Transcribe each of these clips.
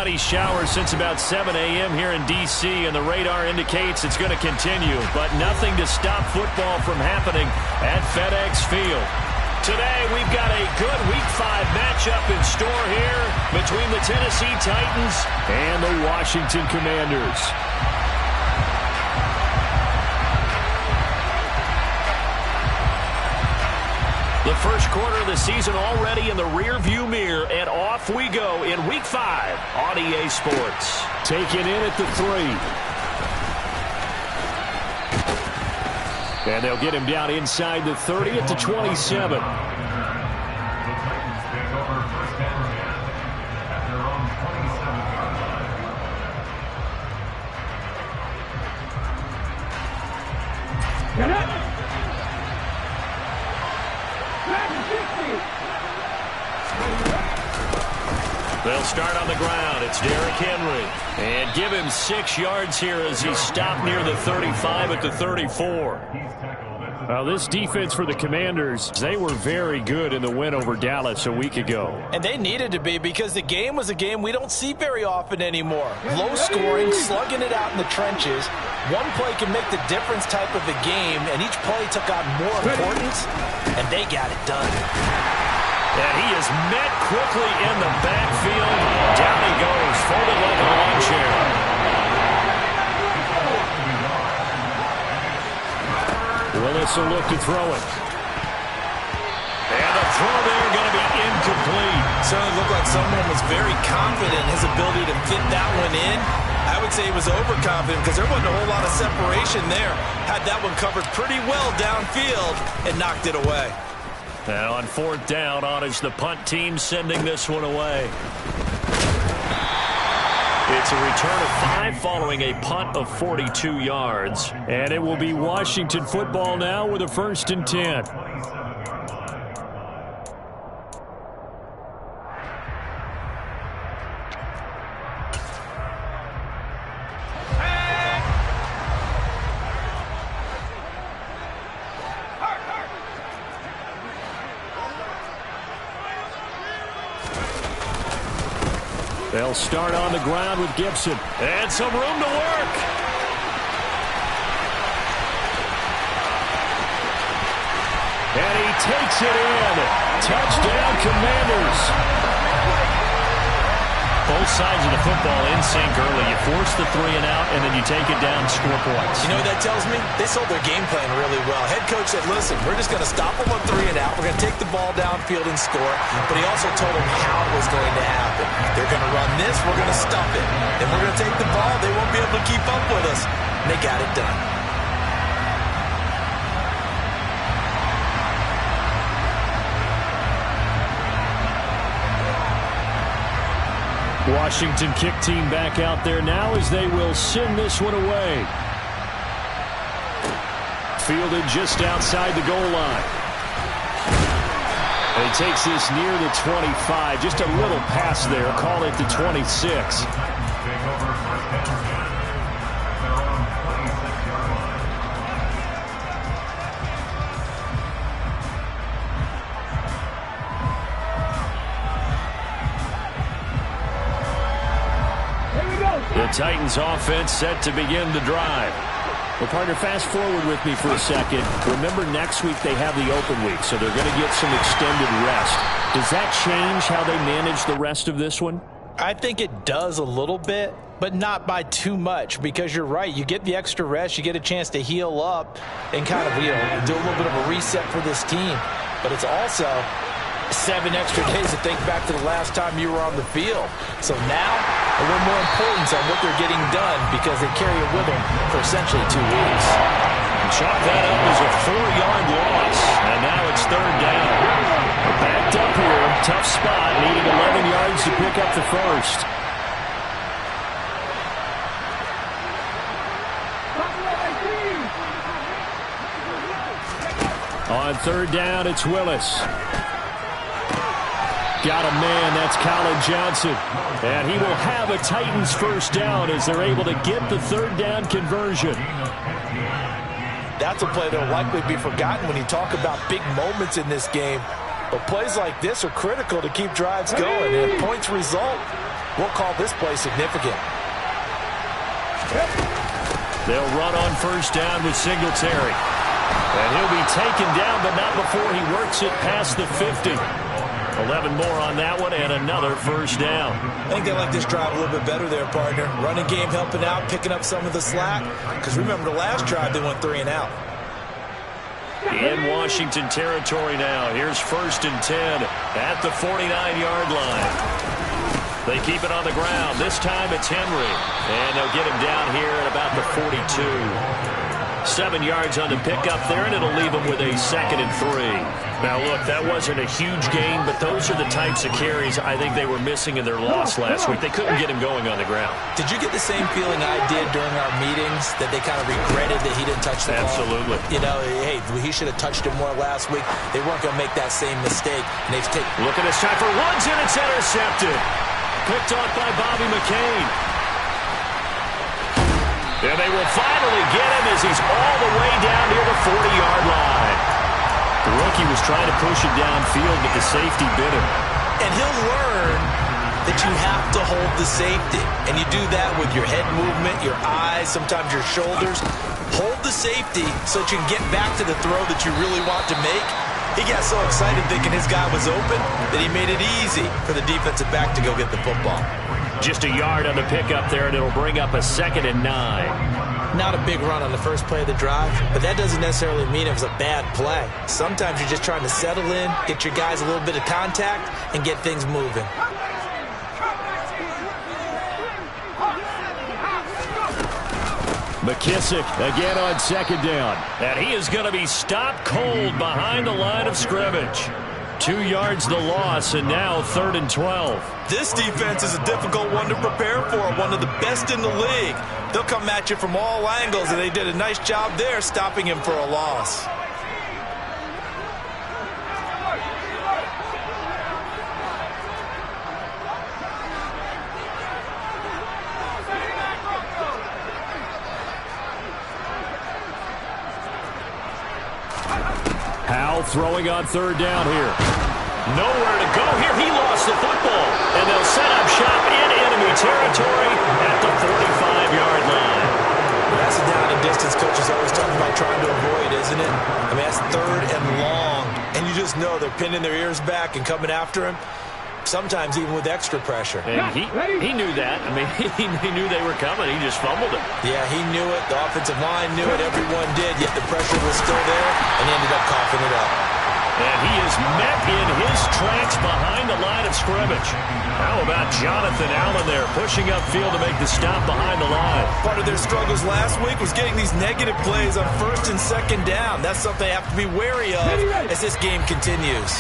cloudy showers since about 7 a.m. here in D.C., and the radar indicates it's going to continue, but nothing to stop football from happening at FedEx Field. Today, we've got a good Week 5 matchup in store here between the Tennessee Titans and the Washington Commanders. The first quarter of the season already in the rearview mirror, and off we go in Week 5 on EA Sports. Taken in at the 3. And they'll get him down inside the 30 at the 27. They'll start on the ground. It's Derrick Henry. And give him 6 yards here as he stopped near the 35 at the 34. Well, this defense for the Commanders, they were very good in the win over Dallas a week ago. And they needed to be, because the game was a game we don't see very often anymore. Low scoring, slugging it out in the trenches. One play can make the difference type of a game, and each play took on more importance, and they got it done. And he is met quickly in the backfield. Down he goes, folded like a lawn chair. Willis will look to throw it. And the throw there going to be incomplete. Certainly looked like someone was very confident in his ability to fit that one in. I would say he was overconfident because there wasn't a whole lot of separation there. Had that one covered pretty well downfield and knocked it away. And on 4th down, on is the punt team sending this one away. It's a return of 5 following a punt of 42 yards. And it will be Washington football now with a 1st and 10. They'll start on the ground with Gibson. And some room to work. And he takes it in. Touchdown, Commanders. Both sides of the football in sync early. You force the 3 and out, and then you take it down, score points. You know what that tells me? They sold their game plan really well. Head coach said, listen, we're just going to stop them on 3 and out. We're going to take the ball downfield and score. But he also told them how it was going to happen. They're going to run this. We're going to stuff it. Then we're going to take the ball. They won't be able to keep up with us. And they got it done. Washington kick team back out there now as they will send this one away. Fielded just outside the goal line. And he takes this near the 25. Just a little pass there. Call it the 26. The Titans offense set to begin the drive. Well, partner, fast forward with me for a second. Remember, next week they have the open week, so they're going to get some extended rest. Does that change how they manage the rest of this one? I think it does a little bit, but not by too much, because you're right. You get the extra rest. You get a chance to heal up and kind of, do a little bit of a reset for this team. But it's also 7 extra days to think back to the last time you were on the field. So now, a little more importance on what they're getting done, because they carry it with them for essentially 2 weeks. And chalk that up as a 4-yard loss. And now it's 3rd down. Backed up here. Tough spot. Needing 11 yards to pick up the first. On 3rd down, it's Willis. Got a man, that's Colin Johnson. And he will have a Titans 1st down as they're able to get the 3rd down conversion. That's a play that will likely be forgotten when you talk about big moments in this game. But plays like this are critical to keep drives going. And if points result, We'll call this play significant. They'll run on first down with Singletary. And he'll be taken down, but not before he works it past the 50. 11 more on that one, and another first down. I think they like this drive a little bit better there, partner. Running game helping out, picking up some of the slack. Because remember, the last drive, they went 3 and out. In Washington territory now. Here's 1st and 10 at the 49-yard line. They keep it on the ground. This time it's Henry. And they'll get him down here at about the 42. 7 yards on the pickup there, and it'll leave him with a 2nd and 3. Now, look, that wasn't a huge gain, but those are the types of carries I think they were missing in their loss last week. They couldn't get him going on the ground. Did you get the same feeling I did during our meetings, that they kind of regretted that he didn't touch the ball? Absolutely. You know, hey, he should have touched it more last week. They weren't going to make that same mistake. And they've taken. Look at this time for Woods, and it's intercepted. Picked off by Bobby McCain. And they will finally get him as he's all the way down near the 40-yard line. The rookie was trying to push it downfield, but the safety bit him. And he'll learn that you have to hold the safety. And you do that with your head movement, your eyes, sometimes your shoulders. Hold the safety so that you can get back to the throw that you really want to make. He got so excited thinking his guy was open that he made it easy for the defensive back to go get the football. Just a yard on the pickup there, and it'll bring up a 2nd and 9. Not a big run on the first play of the drive, but that doesn't necessarily mean it was a bad play. Sometimes you're just trying to settle in, get your guys a little bit of contact, and get things moving. McKissick again on 2nd down. And he is going to be stopped cold behind the line of scrimmage. 2 yards the loss, and now 3rd and 12. This defense is a difficult one to prepare for, one of the best in the league. They'll come at you from all angles, and they did a nice job there stopping him for a loss. Howell throwing on 3rd down here. Nowhere to go here. He lost the football. And they'll set up shop in enemy territory at the 45-yard line. That's a down and distance coach is always talking about trying to avoid, isn't it? I mean, that's 3rd and long. And you just know they're pinning their ears back and coming after him. Sometimes even with extra pressure. And he knew that. I mean, he knew they were coming. He just fumbled it. Yeah, he knew it. The offensive line knew it. Everyone did. Yet the pressure was still there, and he ended up coughing it up. And he is met in his tracks behind the line of scrimmage. How about Jonathan Allen there pushing upfield to make the stop behind the line? Part of their struggles last week was getting these negative plays on 1st and 2nd down. That's something they have to be wary of as this game continues.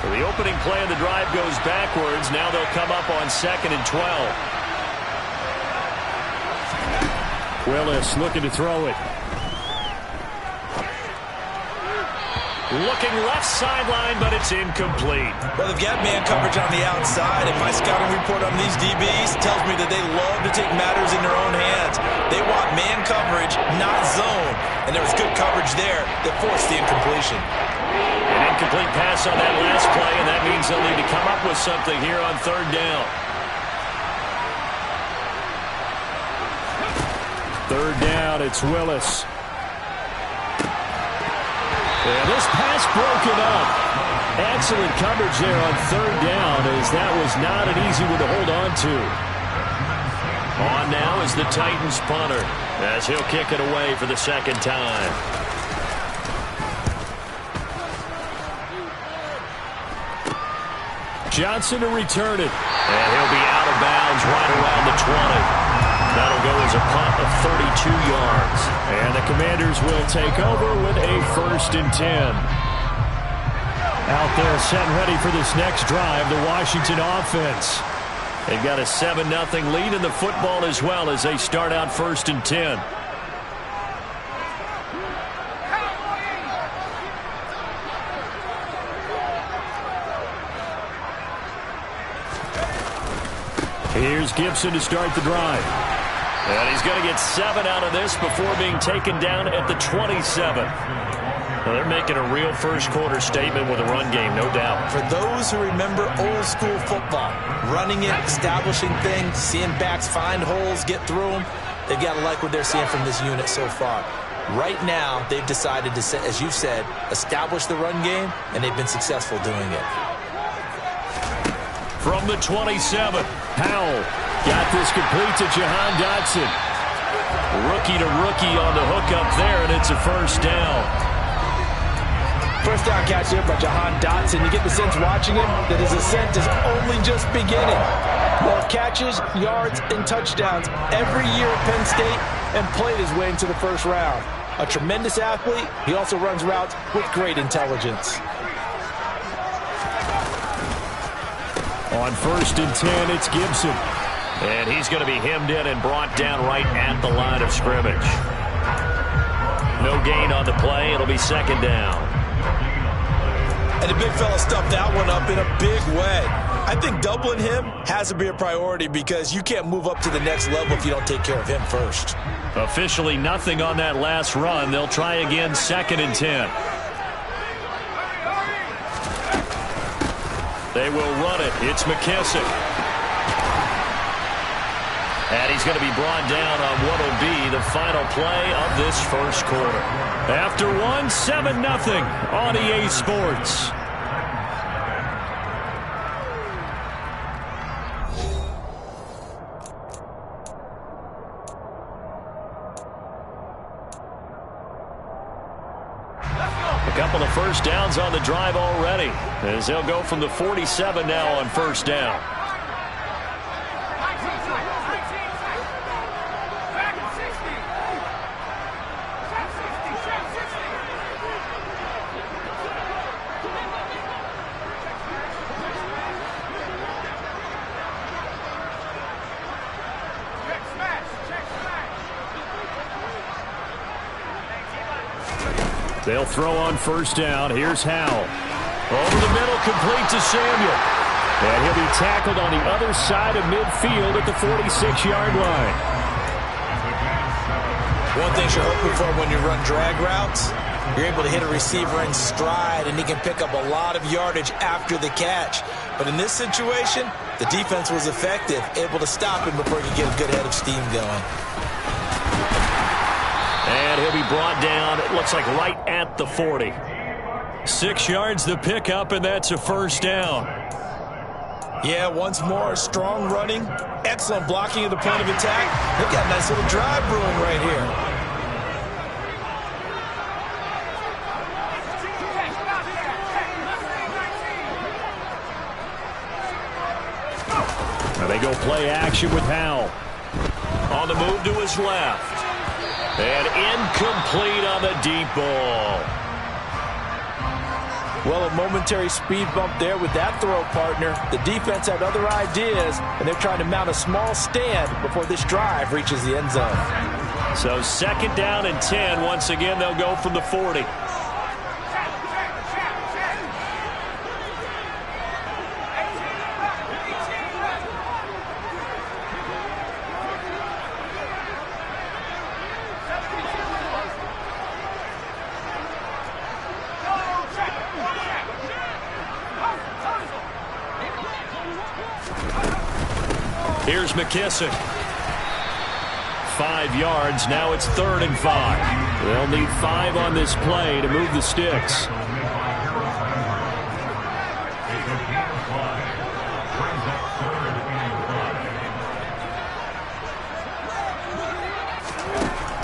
So the opening play of the drive goes backwards. Now they'll come up on 2nd and 12. Willis looking to throw it. Looking left sideline, but it's incomplete. Well, they've got man coverage on the outside, and my scouting report on these DBs tells me that they love to take matters in their own hands. They want man coverage, not zone. And there was good coverage there that forced the incompletion. An incomplete pass on that last play, and that means they'll need to come up with something here on 3rd down. 3rd down, it's Willis. And this pass broken up. Excellent coverage there on 3rd down, as that was not an easy one to hold on to. On now is the Titans punter, as he'll kick it away for the 2nd time. Johnson to return it. And he'll be out of bounds right around the 20. That'll go as a punt of 32 yards. And the Commanders will take over with a 1st and 10. Out there set and ready for this next drive, the Washington offense. They've got a 7-0 lead in the football as well as they start out 1st and 10. Here's Gibson to start the drive. And he's going to get 7 out of this before being taken down at the 27. Well, they're making a real first-quarter statement with a run game, no doubt. For those who remember old-school football, running it, establishing things, seeing backs find holes, get through them, they've got to like what they're seeing from this unit so far. Right now, they've decided to, as you've said, establish the run game, and they've been successful doing it. From the 27, Howell got this complete to Jahan Dotson. Rookie to rookie on the hook up there, and it's a first down. First down catch here by Jahan Dotson. You get the sense watching him that his ascent is only just beginning. More catches, yards, and touchdowns every year at Penn State, and played his way into the first round. A tremendous athlete, he also runs routes with great intelligence. On 1st and 10, it's Gibson. And he's going to be hemmed in and brought down right at the line of scrimmage. No gain on the play. It'll be 2nd down. And the big fella stuffed that one up in a big way. I think doubling him has to be a priority because you can't move up to the next level if you don't take care of him first. Officially nothing on that last run. They'll try again 2nd and 10. They will run it. It's McKissick. And he's going to be brought down on what will be the final play of this first quarter. After 1, 7-0 on EA Sports. A couple of first downs on the drive already, as they'll go from the 47 now on first down. They'll throw on first down. Here's Howell. Over the middle, complete to Samuel. And he'll be tackled on the other side of midfield at the 46-yard line. One thing you're hoping for when you run drag routes, you're able to hit a receiver in stride, and he can pick up a lot of yardage after the catch. But in this situation, the defense was effective, able to stop him before he could get a good head of steam going. And he'll be brought down, it looks like right at the 40. 6 yards the pickup, and that's a first down. Yeah, once more, strong running, excellent blocking of the point of attack. They've got a nice little drive brewing right here. Now they go play action with Howell. On the move to his left. And incomplete on the deep ball. Well, a momentary speed bump there with that throw, partner. The defense had other ideas, and they're trying to mount a small stand before this drive reaches the end zone. So 2nd down and 10. Once again, they'll go from the 40. Here's McKissick. 5 yards. Now it's 3rd and 5. They'll need 5 on this play to move the sticks.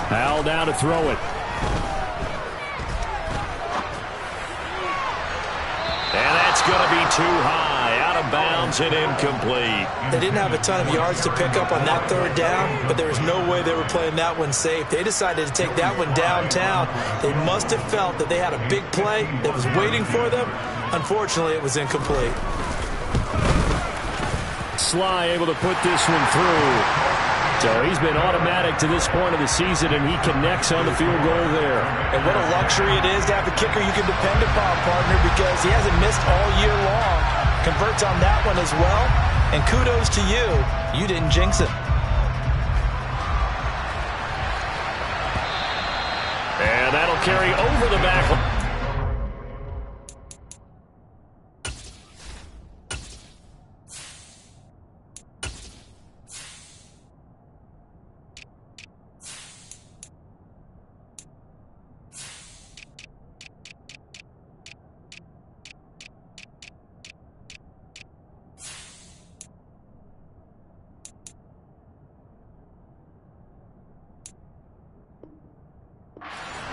Howell down to throw it. And that's going to be too high. Out of bounds and incomplete. They didn't have a ton of yards to pick up on that 3rd down, but there was no way they were playing that one safe. They decided to take that one downtown. They must have felt that they had a big play that was waiting for them. Unfortunately, it was incomplete. Sly able to put this one through. So he's been automatic to this point of the season, and he connects on the field goal there. And what a luxury it is to have a kicker you can depend upon, partner, because he hasn't missed all year long. Converts on that one as well. And kudos to you. You didn't jinx it. And that'll carry over the back.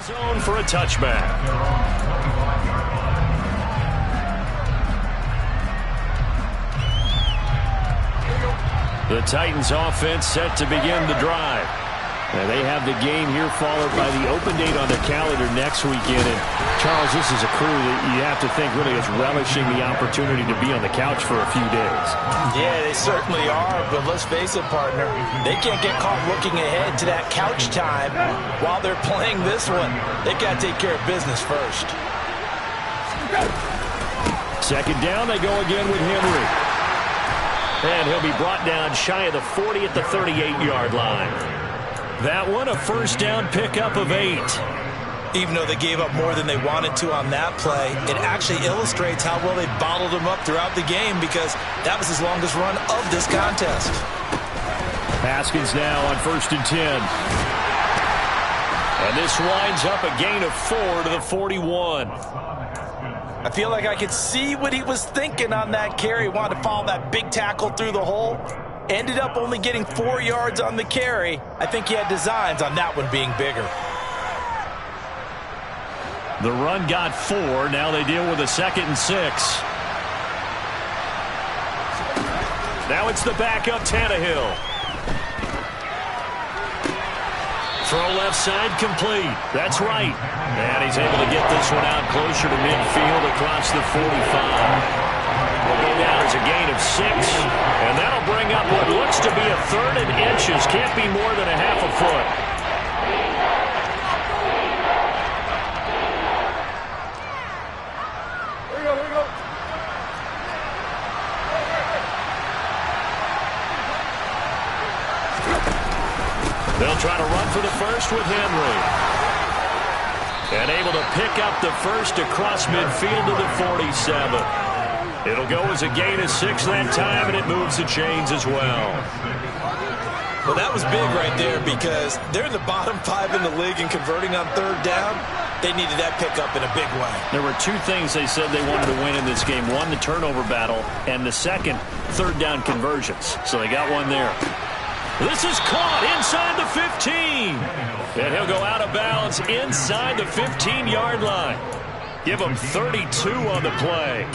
Zone for a touchback. The Titans offense set to begin the drive. And they have the game here followed by the open date on their calendar next weekend. And Charles, this is a crew that you have to think really is relishing the opportunity to be on the couch for a few days. Yeah, they certainly are, but let's face it, partner, they can't get caught looking ahead to that couch time while they're playing this one. They've got to take care of business first. Second down, they go again with Henry. And he'll be brought down shy of the 40 at the 38-yard line. That one, a first down pickup of 8. Even though they gave up more than they wanted to on that play, it actually illustrates how well they bottled them up throughout the game because that was his longest run of this contest. Haskins now on 1st and 10. And this winds up a gain of 4 to the 41. I feel like I could see what he was thinking on that carry. He wanted to follow that big tackle through the hole. Ended up only getting 4 yards on the carry. I think he had designs on that one being bigger. The run got 4. Now they deal with a 2nd and 6. Now it's the backup Tannehill. Throw left side complete. That's right. And he's able to get this one out closer to midfield across the 45. Will go down as a gain of 6. And that'll bring up what looks to be a 3rd and inches. Can't be more than a half a foot. They'll try to run for the first with Henry. And able to pick up the first across midfield to the 47. It'll go as a gain of 6 that time, and it moves the chains as well. Well, that was big right there because they're in the bottom 5 in the league and converting on 3rd down. They needed that pickup in a big way. There were 2 things they said they wanted to win in this game. One, the turnover battle, and the second, 3rd down conversions. So they got one there. This is caught inside the 15. And he'll go out of bounds inside the 15-yard line. Give him 32 on the play.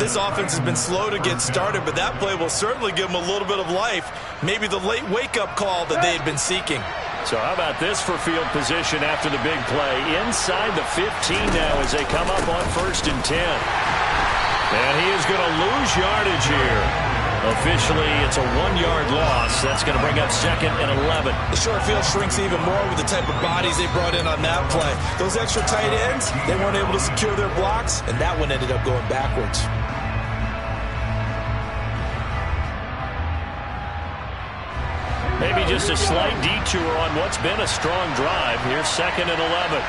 This offense has been slow to get started, but that play will certainly give them a little bit of life. Maybe the late wake-up call that they had been seeking. So how about this for field position after the big play? Inside the 15 now as they come up on 1st and 10. And he is going to lose yardage here. Officially, it's a 1-yard loss. That's going to bring up 2nd and 11. The short field shrinks even more with the type of bodies they brought in on that play. Those extra tight ends, they weren't able to secure their blocks, and that one ended up going backwards. Maybe just a slight detour on what's been a strong drive. Here's 2nd and 11.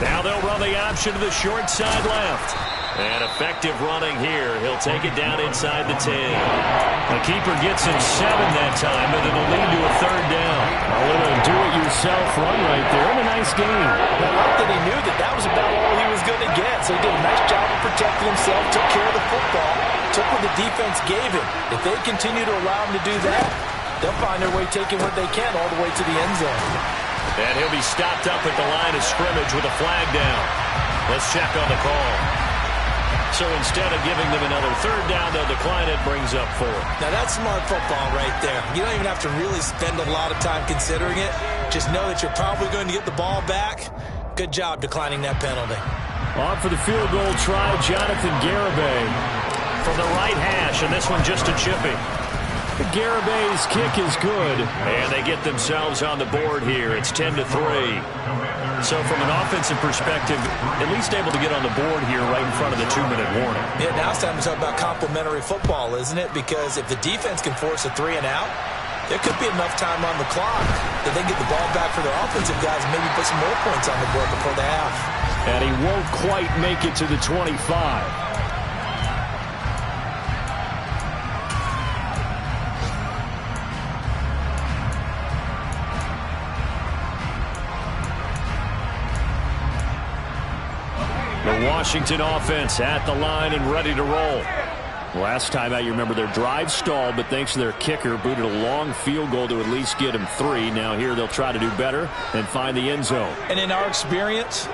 Now they'll run the option to the short side left. And effective running here. He'll take it down inside the 10. The keeper gets him 7 that time, and it'll lead to a 3rd down. A little do-it-yourself run right there, and a nice game. I like that he knew that that was about all he was going to get, so he did a nice job of protecting himself, took care of the football, took what the defense gave him. If they continue to allow him to do that, they'll find their way taking what they can all the way to the end zone. And he'll be stopped up at the line of scrimmage with a flag down. Let's check on the call. So instead of giving them another 3rd down, they'll decline it, brings up 4. Now that's smart football right there. You don't even have to really spend a lot of time considering it. Just know that you're probably going to get the ball back. Good job declining that penalty. On for the field goal try, Jonathan Garibay from the right hash, and this one just a chippy. Garibay's kick is good, and they get themselves on the board here. It's 10-3. So from an offensive perspective, at least able to get on the board here right in front of the 2-minute warning. Yeah, now it's time to talk about complementary football, isn't it? Because if the defense can force a 3 and out, there could be enough time on the clock that they get the ball back for their offensive guys and maybe put some more points on the board before the half. And he won't quite make it to the 25. The Washington offense at the line and ready to roll. Last time out, you remember their drive stalled, but thanks to their kicker, booted a long field goal to at least get them 3. Now here they'll try to do better and find the end zone. And in our experience,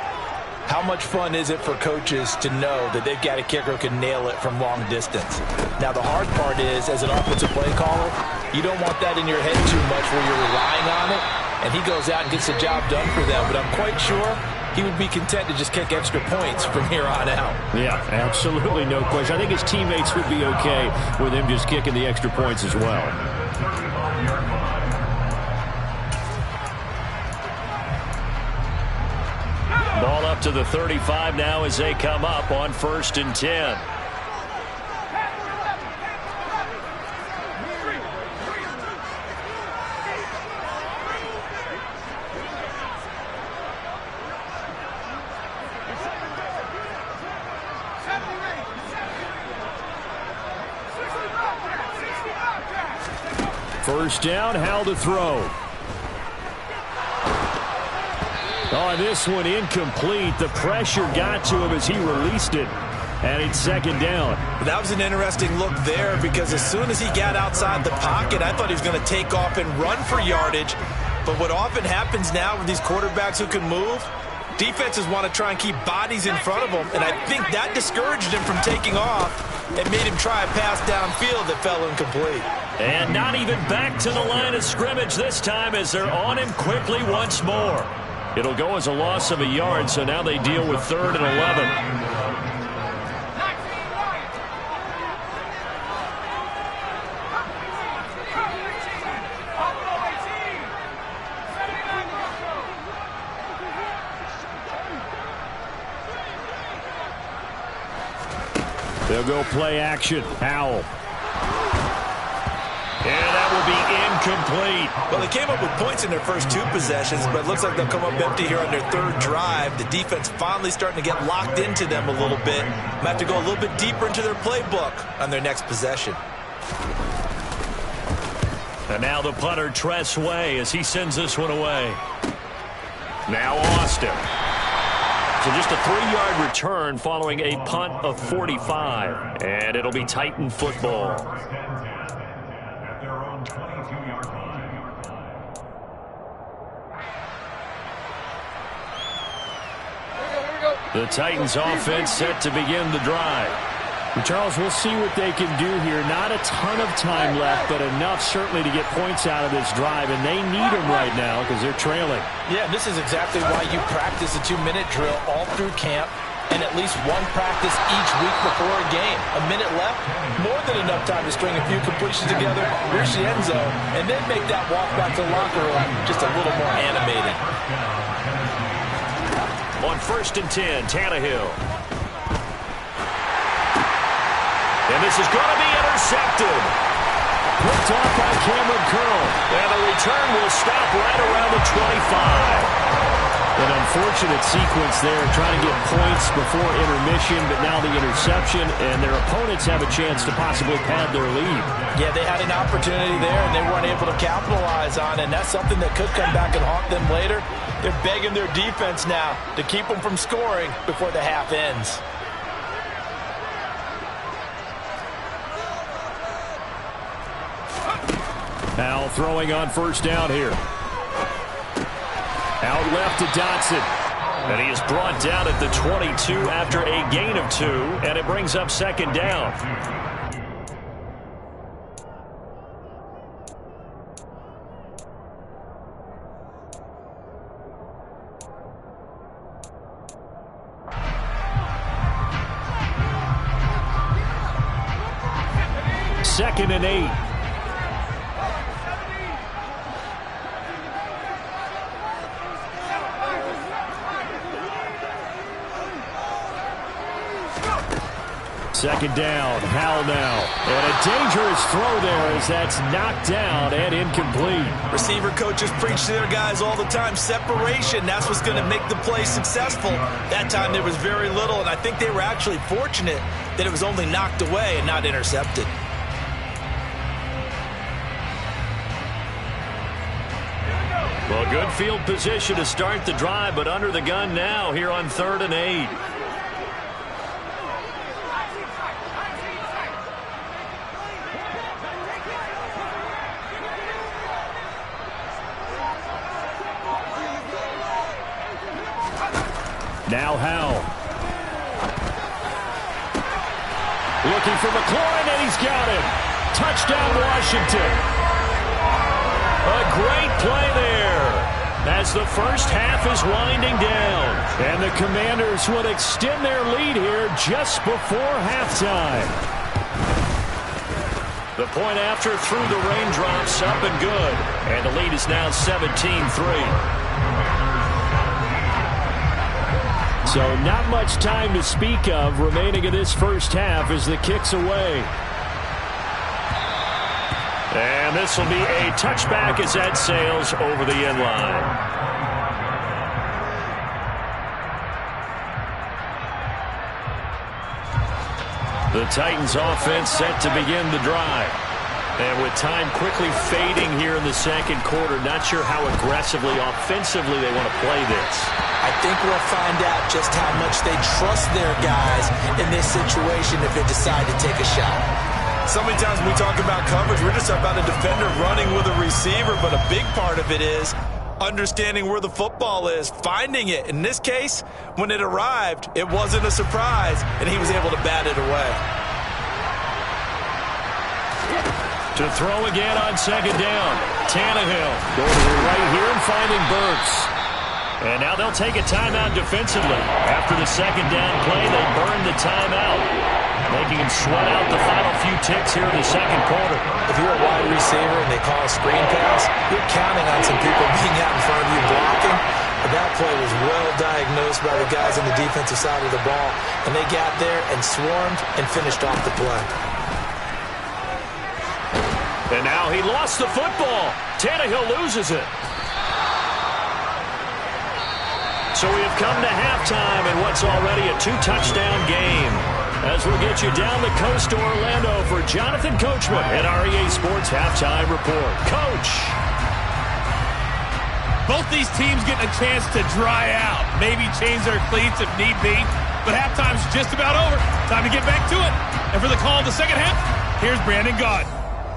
how much fun is it for coaches to know that they've got a kicker who can nail it from long distance? Now, the hard part is, as an offensive play caller, you don't want that in your head too much where you're relying on it, and he goes out and gets the job done for them. But I'm quite sure he would be content to just kick extra points from here on out. Yeah, absolutely no question. I think his teammates would be okay with him just kicking the extra points as well. Ball up to the 35 now as they come up on 1st and 10. First down, Howell to throw. Oh, this one incomplete. The pressure got to him as he released it. And it's 2nd down. That was an interesting look there because as soon as he got outside the pocket, I thought he was going to take off and run for yardage. But what often happens now with these quarterbacks who can move, defenses want to try and keep bodies in front of them. And I think that discouraged him from taking off and made him try a pass downfield that fell incomplete. And not even back to the line of scrimmage this time as they're on him quickly once more. It'll go as a loss of a yard, so now they deal with 3rd and 11. They'll go play action. Howell. And that will be incomplete. Well, they came up with points in their first 2 possessions, but it looks like they'll come up empty here on their 3rd drive. The defense finally starting to get locked into them a little bit. Might have to go a little bit deeper into their playbook on their next possession. And now the punter, Tress Way, as he sends this one away. Now Austin. So just a 3-yard return following a punt of 45. And it'll be Titan football. The Titans offense set to begin the drive. And Charles, we'll see what they can do here. Not a ton of time left, but enough certainly to get points out of this drive, and they need them right now because they're trailing. Yeah, this is exactly why you practice a 2-minute drill all through camp and at least one practice each week before a game. A minute left, more than enough time to string a few completions together, reach the end zone, and then make that walk back to the locker room just a little more animated. On 1st and 10, Tannehill. And this is going to be intercepted. Picked off by Cameron Curl. And the return will stop right around the 25. An unfortunate sequence there, trying to get points before intermission, but now the interception, and their opponents have a chance to possibly pad their lead. Yeah, they had an opportunity there, and they weren't able to capitalize on it, and that's something that could come back and haunt them later. They're begging their defense now to keep them from scoring before the half ends. Now throwing on 1st down here. Out left to Dotson. And he is brought down at the 22 after a gain of 2, and it brings up 2nd down. Second and 8. Second down, Howell now. And a dangerous throw there as that's knocked down and incomplete. Receiver coaches preach to their guys all the time. Separation, that's what's going to make the play successful. That time there was very little, and I think they were actually fortunate that it was only knocked away and not intercepted. Well, good field position to start the drive, but under the gun now here on 3rd and 8. Now Howell. Looking for McLaurin, and he's got him. Touchdown, Washington. A great play there as the first half is winding down. And the Commanders would extend their lead here just before halftime. The point after through the raindrops, up and good. And the lead is now 17-3. So not much time to speak of remaining in this first half as the kick's away. And this will be a touchback as that sails over the end line. The Titans offense set to begin the drive. And with time quickly fading here in the second quarter, not sure how aggressively, offensively they want to play this. I think we'll find out just how much they trust their guys in this situation if they decide to take a shot. So many times when we talk about coverage, we're just talking about a defender running with a receiver, but a big part of it is understanding where the football is, finding it. In this case, when it arrived, it wasn't a surprise, and he was able to bat it away. To throw again on second down. Tannehill going to the right here and finding Burks. And now they'll take a timeout defensively. After the second down play, they burn the timeout, making him sweat out the final few ticks here in the second quarter. If you're a wide receiver and they call a screen pass, you're counting on some people being out in front of you blocking. But that play was well diagnosed by the guys on the defensive side of the ball, and they got there and swarmed and finished off the play. And now he lost the football. Tannehill loses it. So we have come to halftime in what's already a two-touchdown game. As we'll get you down the coast to Orlando for Jonathan Coachman at REA Sports Halftime Report. Coach. Both these teams getting a chance to dry out, maybe change their cleats if need be, but halftime's just about over. Time to get back to it. And for the call of the second half, here's Brandon Gaud.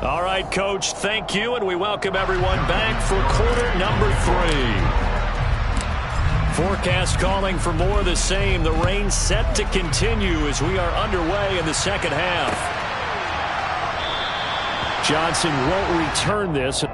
All right, Coach, thank you, and we welcome everyone back for quarter number 3. Forecast calling for more of the same. The rain set to continue as we are underway in the second half. Johnson won't return this.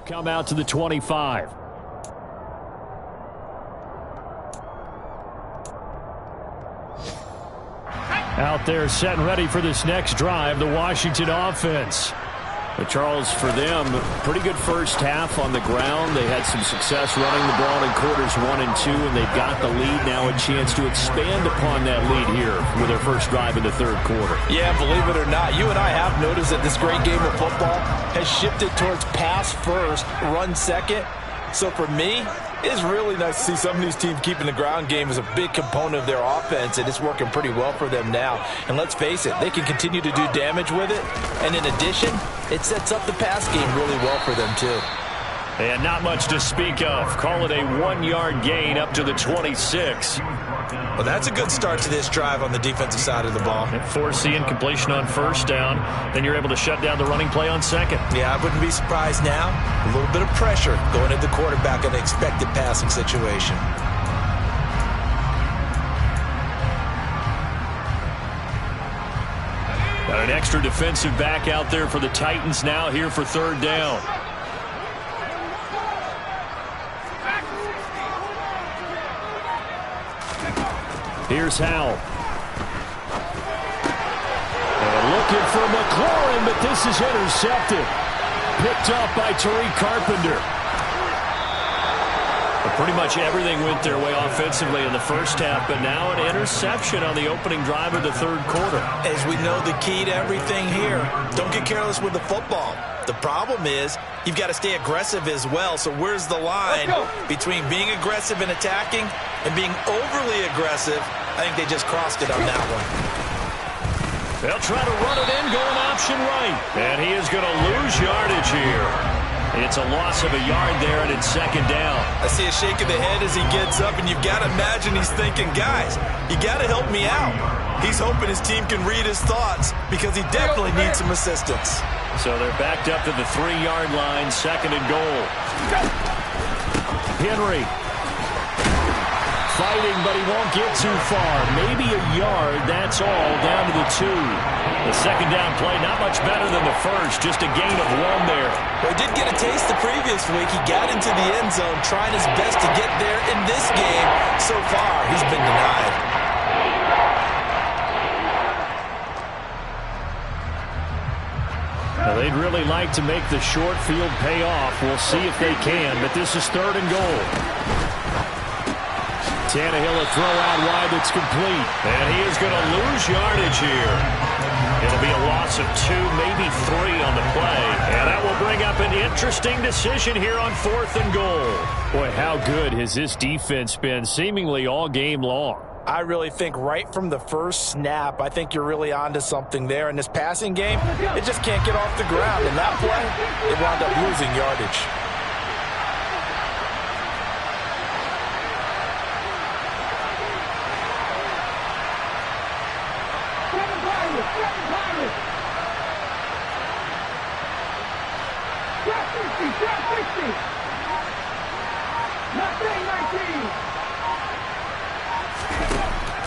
come out to the 25. Out there set and ready for this next drive, the Washington offense. But Charles, for them, pretty good first half on the ground. They had some success running the ball in quarters 1 and 2, and they've got the lead now, a chance to expand upon that lead here with their first drive in the third quarter. Yeah, believe it or not, you and I have noticed that this great game of football has shifted towards pass first, run second. So for me, it's really nice to see some of these teams keeping the ground game as a big component of their offense, and it's working pretty well for them now. And let's face it, they can continue to do damage with it. And in addition, it sets up the pass game really well for them too. And not much to speak of. Call it a 1-yard gain up to the 26. Well, that's a good start to this drive on the defensive side of the ball. Force the incompletion on first down. Then you're able to shut down the running play on second. Yeah, I wouldn't be surprised now. A little bit of pressure going at the quarterback in an expected passing situation. Got an extra defensive back out there for the Titans now here for third down. Here's Howell. And looking for McLaurin, but this is intercepted. Picked up by Tariq Carpenter. But pretty much everything went their way offensively in the first half, but now an interception on the opening drive of the third quarter. As we know, the key to everything here, don't get careless with the football. The problem is you've got to stay aggressive as well. So where's the line between being aggressive and attacking and being overly aggressive? I think they just crossed it on that one. They'll try to run it in, going option right. And he is going to lose yardage here. It's a loss of a yard there, and it's second down. I see a shake of the head as he gets up, and you've got to imagine he's thinking, guys, you got to help me out. He's hoping his team can read his thoughts because he definitely needs some assistance. So they're backed up to the 3-yard line, second and goal. Henry fighting, but he won't get too far. Maybe a yard, that's all, down to the 2. The second down play, not much better than the first, just a gain of 1 there. Well, he did get a taste the previous week. He got into the end zone, trying his best to get there in this game. So far, he's been denied. Now, they'd really like to make the short field pay off. We'll see if they can, but this is third and goal. Tannehill a throw out wide that's complete. And he is going to lose yardage here. It'll be a loss of 2, maybe 3 on the play. And that will bring up an interesting decision here on fourth and goal. Boy, how good has this defense been seemingly all game long? I really think right from the first snap, I think you're really onto something there. In this passing game, it just can't get off the ground. In that play, it wound up losing yardage.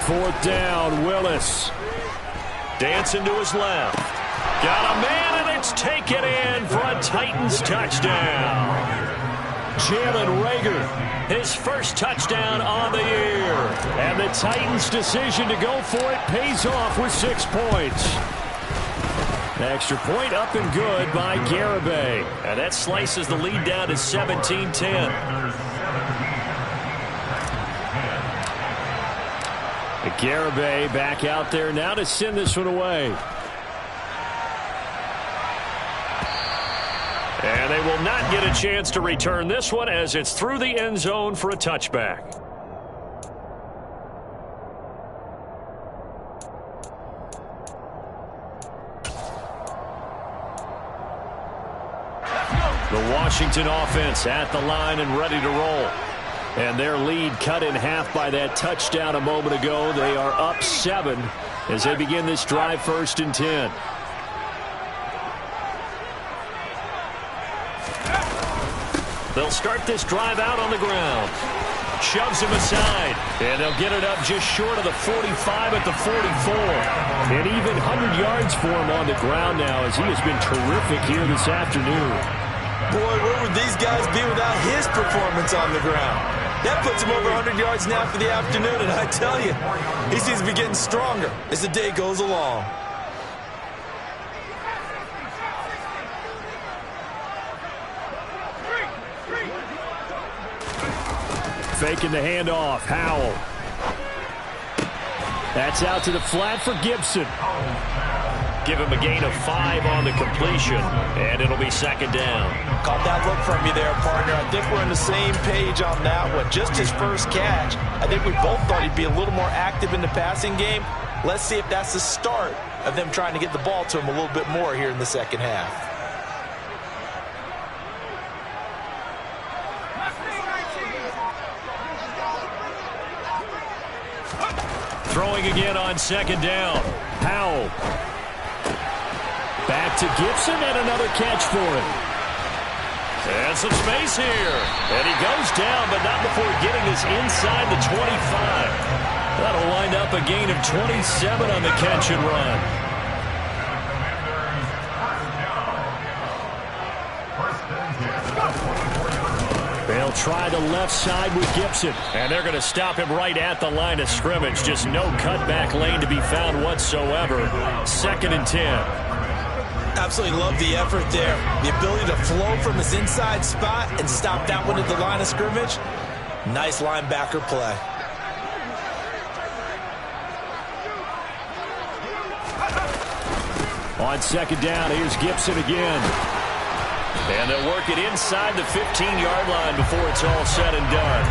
Fourth down, Willis. Dancing to his left. Got a man, and it's taken in for a Titans touchdown. Jalen Reagor, his first touchdown on the year. And the Titans' decision to go for it pays off with 6 points. An extra point up and good by Garibay. And that slices the lead down to 17-10. Garibay back out there now to send this one away. And they will not get a chance to return this one as it's through the end zone for a touchback. The Washington offense at the line and ready to roll. And their lead cut in half by that touchdown a moment ago. They are up 7 as they begin this drive, 1st and 10. They'll start this drive out on the ground. Shoves him aside. And they'll get it up just short of the 45 at the 44. An even 100 yards for him on the ground now as he has been terrific here this afternoon. Boy, where would these guys be without his performance on the ground? That puts him over 100 yards now for the afternoon, and I tell you, he seems to be getting stronger as the day goes along. Faking the handoff. Howell. That's out to the flat for Gibson. Give him a gain of 5 on the completion, and it'll be second down. Caught that look from you there, partner. I think we're on the same page on that one. Just his first catch. I think we both thought he'd be a little more active in the passing game. Let's see if that's the start of them trying to get the ball to him a little bit more here in the second half. Throwing again on second down. Howell. Back to Gibson, and another catch for him. And some space here. And he goes down, but not before getting this inside the 25. That'll wind up a gain of 27 on the catch and run. They'll try the left side with Gibson, and they're going to stop him right at the line of scrimmage. Just no cutback lane to be found whatsoever. 2nd and 10. Absolutely love the effort there. The ability to flow from his inside spot and stop that one at the line of scrimmage. Nice linebacker play. On second down, here's Gibson again. And they'll work it inside the 15-yard line before it's all said and done.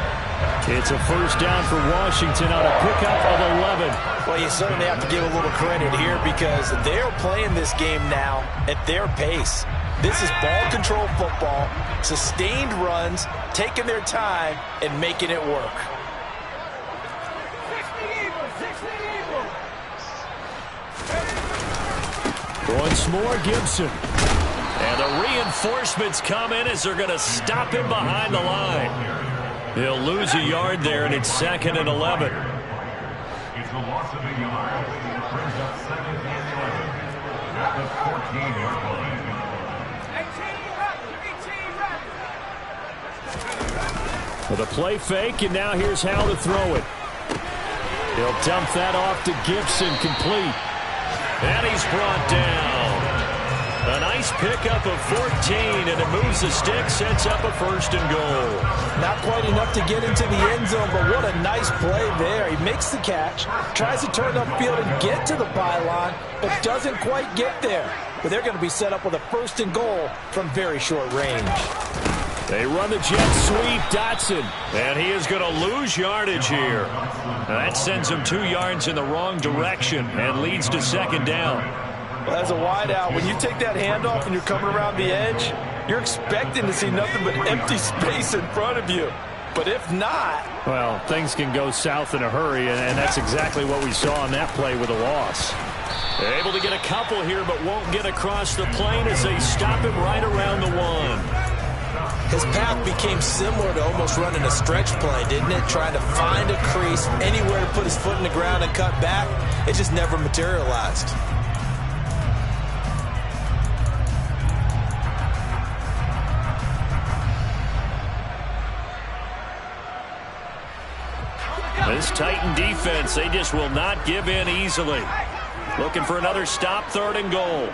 It's a first down for Washington on a pickup of 11. Well, you certainly have to give a little credit here because they're playing this game now at their pace. This is ball control football, sustained runs, taking their time, and making it work. Once more, Gibson. And the reinforcements come in as they're going to stop him behind the line. He'll lose a yard there, and it's 2nd and 11. It's a loss of a yard. Brings up 2nd and 11 at the 14-yard line. With a play fake, and now here's how to throw it. He'll dump that off to Gibson, complete. And he's brought down. A nice pickup of 14, and it moves the stick, sets up a 1st and goal. Not quite enough to get into the end zone, but what a nice play there. He makes the catch, tries to turn upfield and get to the pylon, but doesn't quite get there. But they're going to be set up with a 1st and goal from very short range. They run the jet sweep, Dotson, and he is going to lose yardage here. Now that sends him 2 yards in the wrong direction and leads to 2nd down. Well, as a wideout, when you take that handoff and you're coming around the edge, you're expecting to see nothing but empty space in front of you. But if not... Well, things can go south in a hurry, and that's exactly what we saw on that play with a loss. They're able to get a couple here, but won't get across the plane as they stop him right around the 1. His path became similar to almost running a stretch play, didn't it? Trying to find a crease, anywhere to put his foot in the ground and cut back. It just never materialized. This Titan defense, they just will not give in easily. Looking for another stop, 3rd and goal.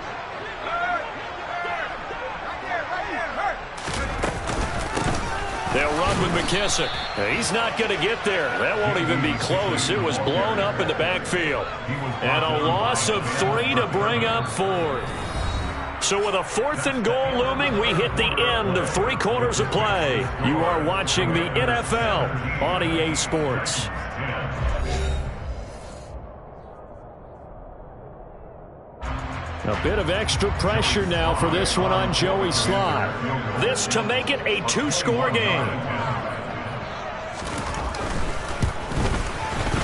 They'll run with McKissick. He's not going to get there. That won't even be close. It was blown up in the backfield. And a loss of 3 to bring up 4th. So with a 4th and goal looming, we hit the end of 3 quarters of play. You are watching the NFL on EA Sports. A bit of extra pressure now for this one on Joey Sly. This to make it a 2-score game.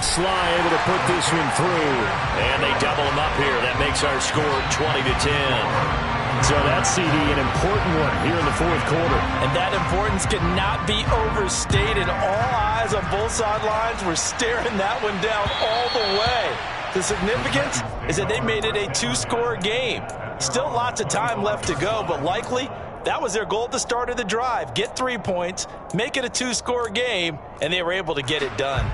Sly able to put this one through. And they double him up here. That makes our score 20-10. So that CD, an important one here in the 4th quarter. And that importance cannot be overstated. All eyes on both sidelines were staring that one down all the way. The significance is that they made it a 2-score game. Still lots of time left to go, but likely That was their goal at the start of the drive. Get 3 points, make it a 2-score game, and they were able to get it done.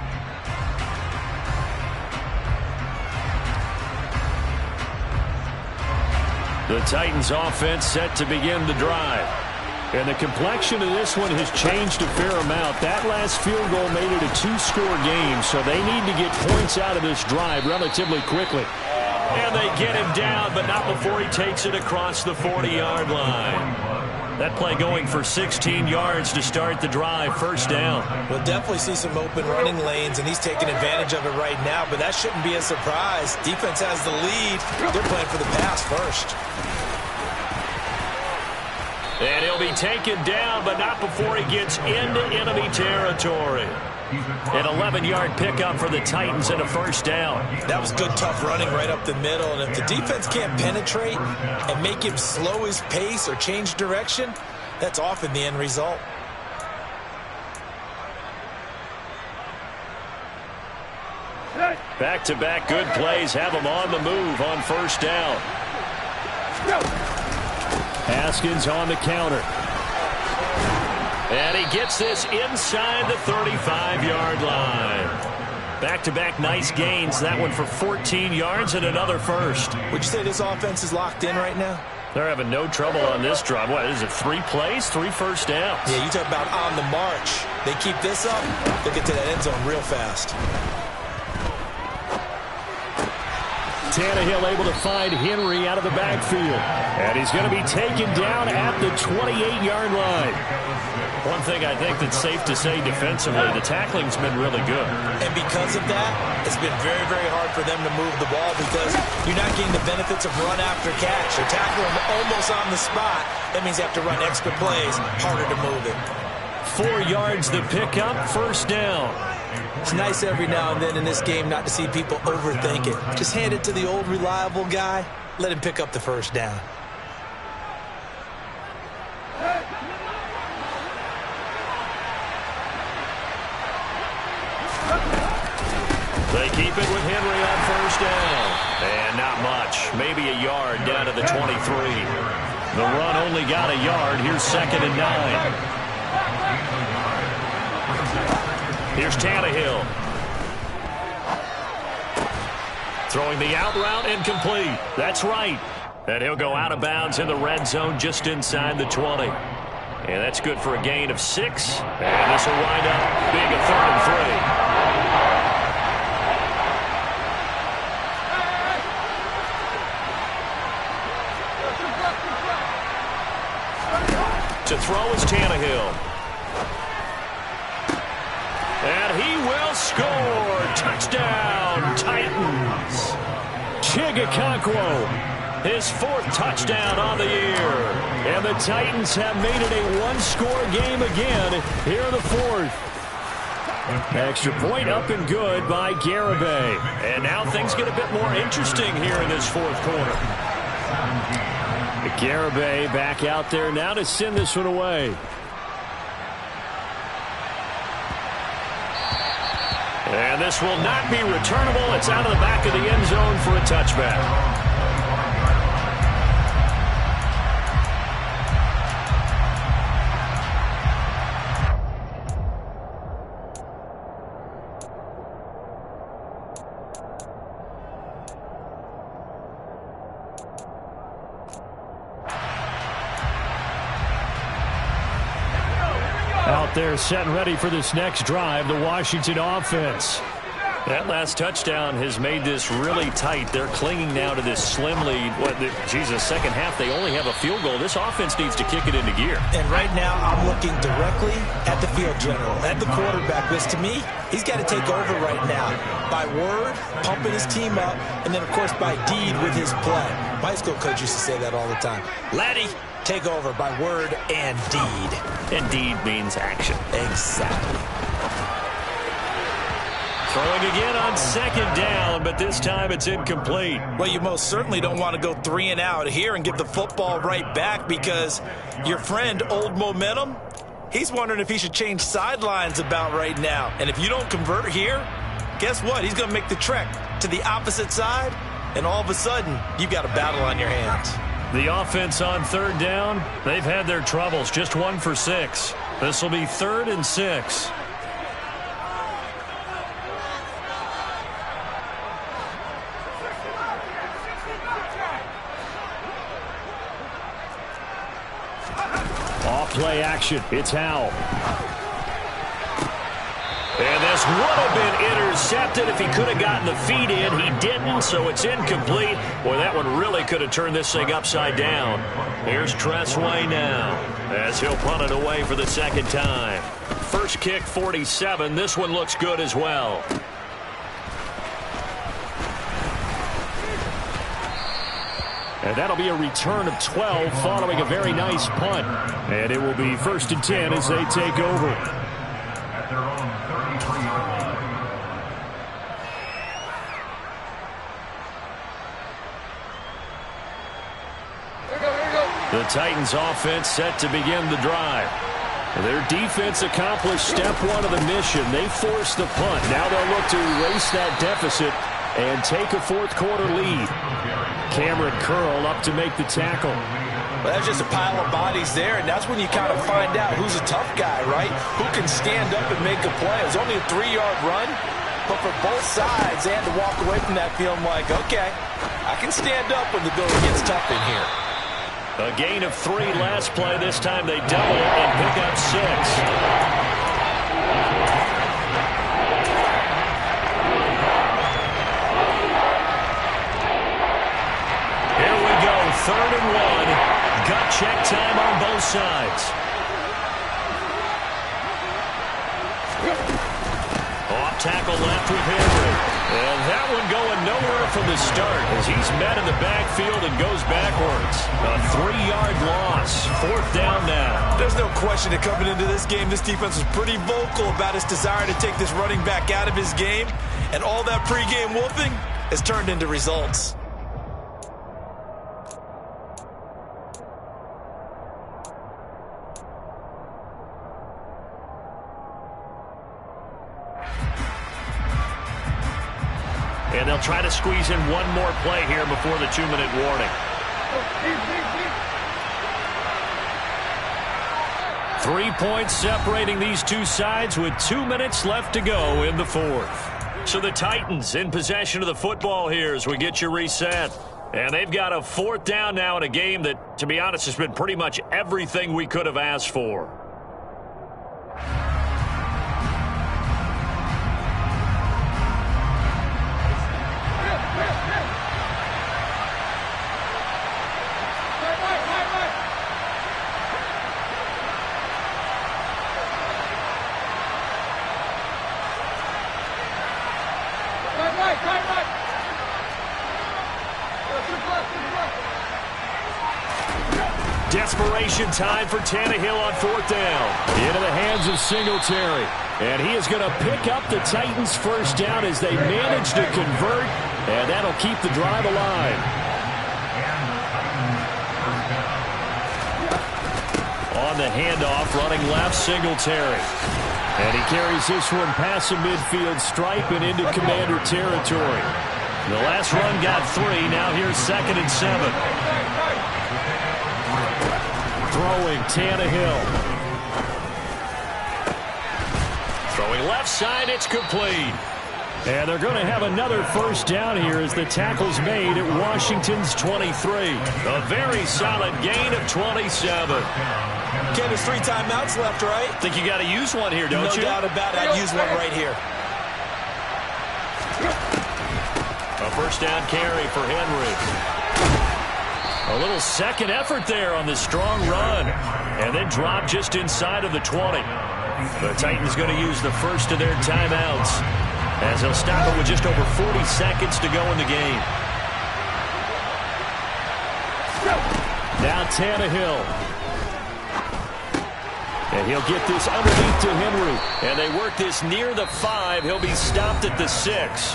The Titans offense set to begin the drive. And the complexion of this one has changed a fair amount. That last field goal made it a 2-score game, so they need to get points out of this drive relatively quickly. And they get him down, but not before he takes it across the 40-yard line. That play going for 16 yards to start the drive, first down. We'll definitely see some open running lanes, and he's taking advantage of it right now, but that shouldn't be a surprise. Defense has the lead. They're playing for the pass first. And he'll be taken down, but not before he gets into enemy territory. An 11-yard pickup for the Titans and a first down. That was good, tough running right up the middle. And if the defense can't penetrate and make him slow his pace or change direction, that's often the end result. Back-to-back good plays have him on the move on first down. Haskins on the counter. And he gets this inside the 35-yard line. Back-to-back nice gains. That one for 14 yards and another first. Would you say this offense is locked in right now? They're having no trouble on this drive. What is it, 3 plays, 3 first downs? Yeah, you talk about on the march. They keep this up, they'll get to that end zone real fast. Tannehill able to find Henry out of the backfield. And he's going to be taken down at the 28-yard line. One thing I think that's safe to say defensively, the tackling's been really good. And because of that, it's been very, very hard for them to move the ball because you're not getting the benefits of run after catch. You're tackling them almost on the spot. That means you have to run extra plays, harder to move it. 4 yards the pickup, first down. It's nice every now and then in this game not to see people overthink it. Just hand it to the old reliable guy. Let him pick up the first down. They keep it with Henry on first down. And not much. Maybe a yard down to the 23. The run only got a yard. Here's 2nd and 9. Here's Tannehill. Throwing the out route incomplete. That's right. And he'll go out of bounds in the red zone just inside the 20. And that's good for a gain of 6. And this will wind up being a 3rd and 3. To throw is Tannehill. And he will score. Touchdown, Titans. Chigakonkwo, his 4th touchdown on the year. And the Titans have made it a 1-score game again here in the 4th. Extra point up and good by Garibay. And now things get a bit more interesting here in this 4th quarter. Garibay back out there now to send this one away. And this will not be returnable. It's out of the back of the end zone for a touchback. Out there set and ready for this next drive, the Washington offense. That last touchdown has made this really tight. They're clinging now to this slim lead. Second half, they only have a field goal. This offense needs to kick it into gear. And right now, I'm looking directly at the field general, at the quarterback, because to me, he's got to take over right now. By word, pumping his team up, and then, of course, by deed with his play. My high school coach used to say that all the time. Laddie, take over by word and deed. And deed means action. Exactly. Throwing again on 2nd down, but this time it's incomplete. Well, you most certainly don't want to go 3 and out here and give the football right back because your friend, Old Momentum, he's wondering if he should change sidelines about right now. And if you don't convert here, guess what? He's going to make the trek to the opposite side, and all of a sudden, you've got a battle on your hands. The offense on third down, they've had their troubles. Just 1 for 6. This will be 3rd and 6. Off play action. It's Howell. And this would have been intercepted if he could have gotten the feet in. He didn't, so it's incomplete. Boy, that one really could have turned this thing upside down. Here's Tressway now as he'll punt it away for the second time. First kick, 47. This one looks good as well. And that'll be a return of 12 following a very nice punt. And it will be 1st and 10 as they take over. At their own 33-yard line. The Titans offense set to begin the drive. Their defense accomplished step 1 of the mission. They forced the punt. Now they'll look to erase that deficit and take a 4th quarter lead. Cameron Curl up to make the tackle. Well, that's just a pile of bodies there, and that's when you kind of find out who's a tough guy, right? Who can stand up and make a play. It was only a 3-yard run, but for both sides, they had to walk away from that feeling like, okay, I can stand up when the going gets tough in here. A gain of 3 last play. This time they double it and pick up 6. Third and 1. Gut check time on both sides. Off tackle left with Henry. And that one going nowhere from the start as he's met in the backfield and goes backwards. A 3-yard loss. 4th down now. There's no question that coming into this game, this defense was pretty vocal about his desire to take this running back out of his game. And all that pregame wolfing has turned into results. And they'll try to squeeze in one more play here before the 2-minute warning. 3 points separating these two sides with 2 minutes left to go in the 4th. So the Titans in possession of the football here as we get you reset. And they've got a 4th down now in a game that, to be honest, has been pretty much everything we could have asked for. Desperation time for Tannehill on 4th down. Into the hands of Singletary. And he is going to pick up the Titans' first down as they manage to convert. And that'll keep the drive alive. On the handoff, running left, Singletary. And he carries this one past the midfield stripe and into Commander territory. The last run got 3. Now here's 2nd and 7. Throwing Tannehill. Throwing left side, it's complete. And they're going to have another first down here as the tackle's made at Washington's 23. A very solid gain of 27. Ken, there's 3 timeouts left, right? Think you got to use one here, don't you? No doubt about it. I'd use one right here. A first down carry for Henry. A little second effort there on the strong run. And then drop just inside of the 20. The Titans going to use the first of their timeouts as they'll stop it with just over 40 seconds to go in the game. Now Tannehill. And he'll get this underneath to Henry. And they work this near the 5. He'll be stopped at the 6.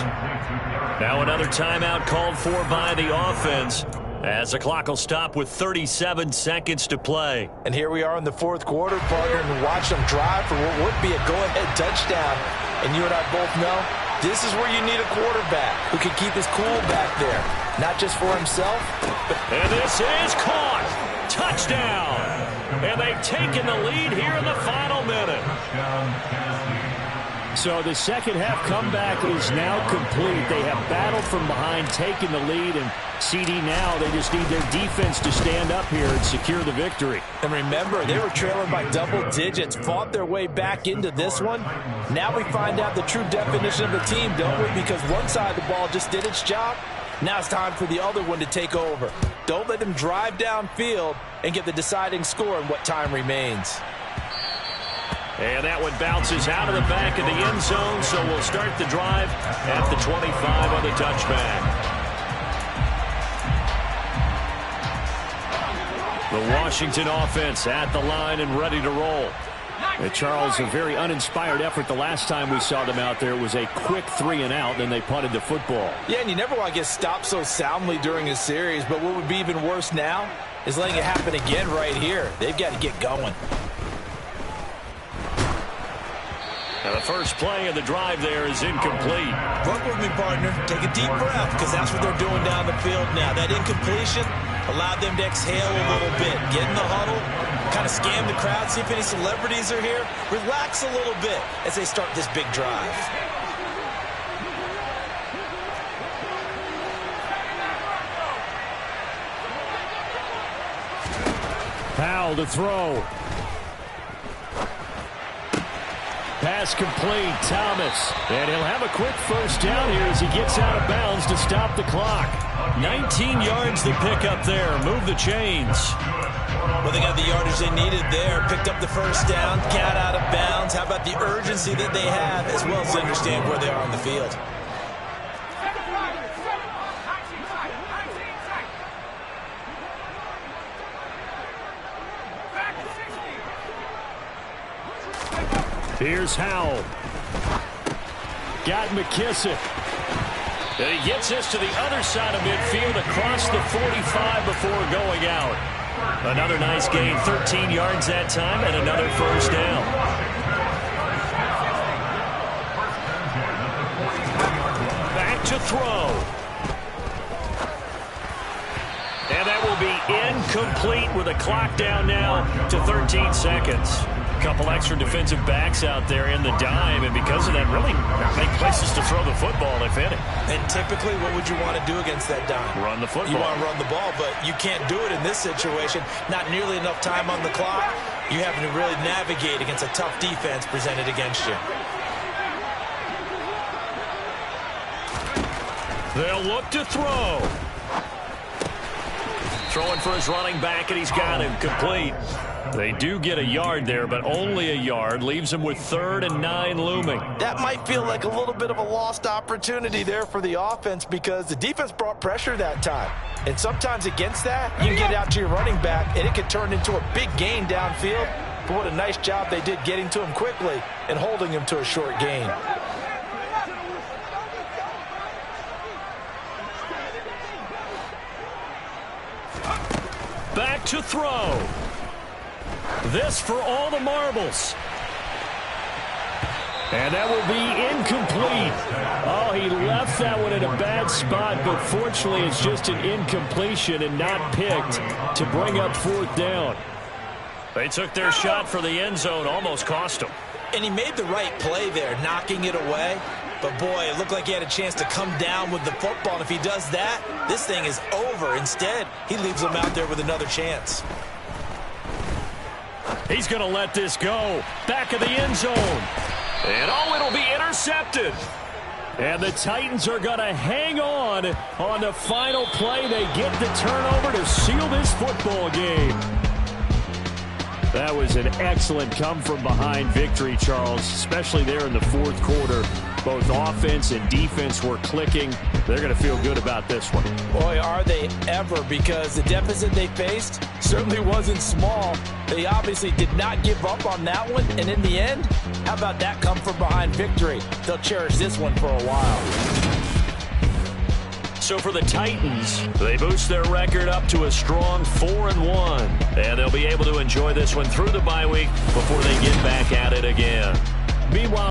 Now another timeout called for by the offense, as the clock will stop with 37 seconds to play. And here we are in the 4th quarter, partner, and watch them drive for what would be a go-ahead touchdown. And you and I both know this is where you need a quarterback who can keep his cool back there, not just for himself, And this is caught. Touchdown. And they've taken the lead here in the final minute. So the second half comeback is now complete. They have battled from behind, taken the lead, and CD now they just need their defense to stand up here and secure the victory. And remember, they were trailing by double digits, fought their way back into this one. Now we find out the true definition of the team, don't we? Because one side of the ball just did its job. Now it's time for the other one to take over. Don't let them drive downfield and get the deciding score in what time remains. And that one bounces out of the back of the end zone, so we'll start the drive at the 25 on the touchback. The Washington offense at the line and ready to roll. And Charles, a very uninspired effort the last time we saw them out there. It was a quick 3-and-out, then they punted the football. Yeah, and you never want to get stopped so soundly during a series, but what would be even worse now is letting it happen again right here. They've got to get going. And the first play of the drive there is incomplete. Work with me, partner. Take a deep breath, because that's what they're doing down the field now. That incompletion allowed them to exhale a little bit. Get in the huddle, kind of scan the crowd, see if any celebrities are here. Relax a little bit as they start this big drive. Powell to throw. Pass complete, Thomas. And he'll have a quick first down here as he gets out of bounds to stop the clock. 19 yards to pick up there. Move the chains. Well, they got the yardage they needed there. Picked up the first down, got out of bounds. How about the urgency that they have, as well as understand where they are on the field. Here's Howell. Got McKissick. And he gets us to the other side of midfield across the 45 before going out. Another nice gain, 13 yards that time, and another first down. Back to throw. And that will be incomplete with a clock down now to 13 seconds. Couple extra defensive backs out there in the dime, and because of that, really not many places to throw the football, if any. And typically, what would you want to do against that dime? Run the football. You want to run the ball, but you can't do it in this situation. Not nearly enough time on the clock. You having to really navigate against a tough defense presented against you. They'll look to throw. Throwing for his running back, and he's got him complete. They do get a yard there, but only a yard. Leaves them with 3rd and 9 looming. That might feel like a little bit of a lost opportunity there for the offense because the defense brought pressure that time. And sometimes against that, you can get out to your running back, and it could turn into a big gain downfield. But what a nice job they did getting to him quickly and holding him to a short gain. Back to throw. This for all the marbles. And that will be incomplete. Oh, he left that one in a bad spot, but fortunately it's just an incompletion and not picked to bring up 4th down. They took their shot for the end zone, almost cost him. And he made the right play there, knocking it away. But, boy, it looked like he had a chance to come down with the football. And if he does that, this thing is over. Instead, he leaves him out there with another chance. He's going to let this go. Back of the end zone. And, oh, it'll be intercepted. And the Titans are going to hang on the final play. They get the turnover to seal this football game. That was an excellent come-from-behind victory, Charles, especially there in the 4th quarter. Both offense and defense were clicking. They're going to feel good about this one. Boy, are they ever, because the deficit they faced certainly wasn't small. They obviously did not give up on that one, and in the end, how about that come-from-behind victory? They'll cherish this one for a while. So for the Titans, they boost their record up to a strong 4-1. And they'll be able to enjoy this one through the bye week before they get back at it again. Meanwhile,